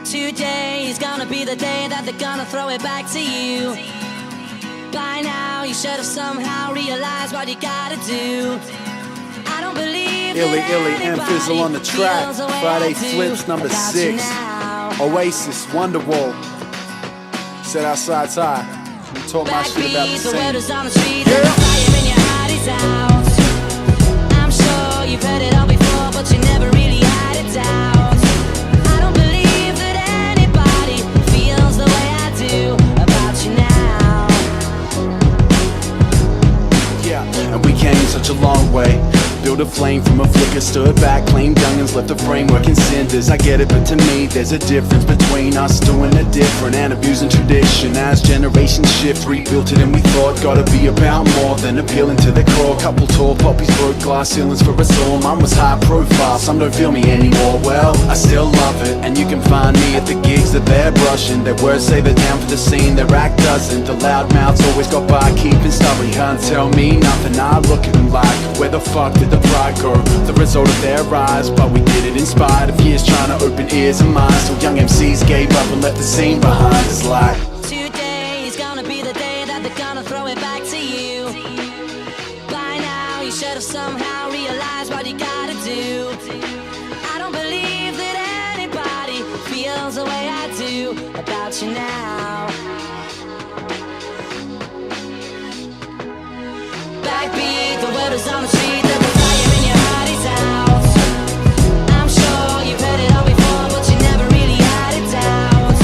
Today is gonna be the day that they're gonna throw it back to you. By now you should have somehow realized what you gotta do. I don't believe Illy, that Illy, and Phazes on the track. feels the way Friday I do Flips number about 6. you now. Oasis, Wonderwall. Set outside tie. Talk my shit about the Backbeat, the word scene. is on the street, and the fire in your heart is out. I'm sure you've heard it all before, but you never really had it out. I don't believe that anybody feels the way I do about you now. Yeah, and we came such a long way. Built a flame from a flicker, stood back, claimed youngins, left the framework in cinders. I get it, but to me there's a difference between us doing it different and abusing tradition. As generations shift, rebuilt it and we thought gotta be about more than appealing to the core. Couple tall poppies broke glass ceilings for us all. Mine was high profile, some don't feel me anymore. Well, I still love it, and you can find me at the gigs that they're brushing. Their words say they're down for the scene, their act doesn't. The loud mouths always got by, keeping stubborn. Can't tell me nothing, I look at them like, where the fuck did the pride go? The result of their rise, but we did it in spite of years trying to open ears and minds. So young MCs gave up and left the scene behind. It's like Today is gonna be the day that they're gonna throw it back to you. By now you should have somehow realized what you gotta do. I don't believe that anybody feels the way I do about you now. Backbeat, the word is on the street, that the fire in your heart is out. I'm sure you've heard it all before, but you never really had it out.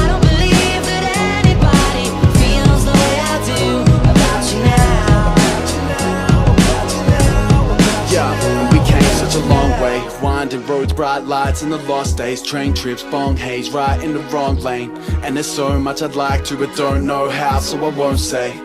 I don't believe that anybody feels the way I do about you now. yeah, and we came such a long way. Winding roads, bright lights in the lost days. Train trips, bong haze, right in the wrong lane. And there's so much I'd like to, but don't know how, so I won't say.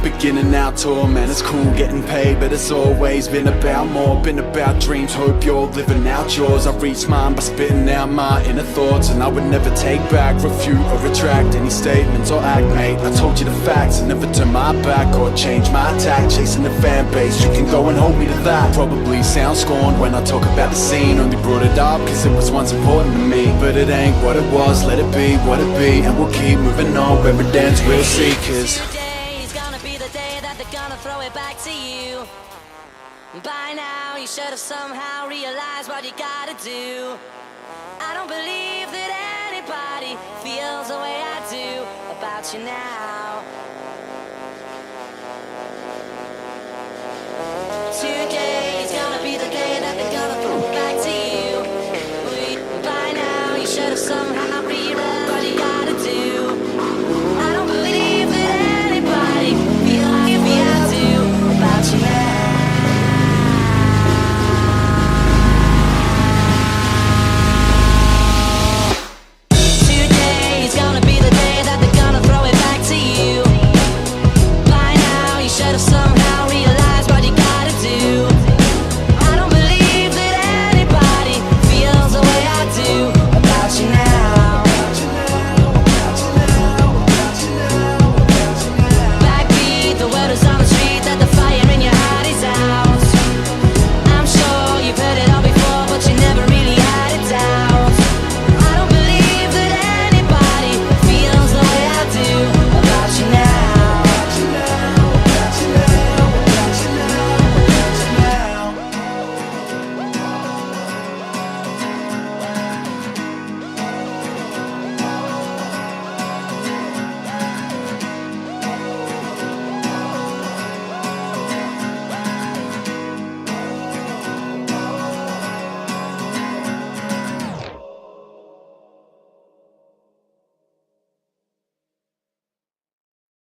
Beginning our tour, man, it's cool getting paid, but it's always been about more, been about dreams. Hope you're living out yours. I reached mine by spitting out my inner thoughts, and I would never take back, refute or retract any statements or act, mate. I told you the facts and never turn my back or change my tack. Chasing the fan base, you can go and hold me to that. Probably sound scorned when I talk about the scene, only brought it up cause it was once important to me. But it ain't what it was, let it be what it be, and we'll keep moving on. Where it ends we'll see, cause Today is gonna be the day that they're gonna throw it back to you. By now you should have somehow realized what you gotta do. I don't believe that anybody feels the way I do about you now. Today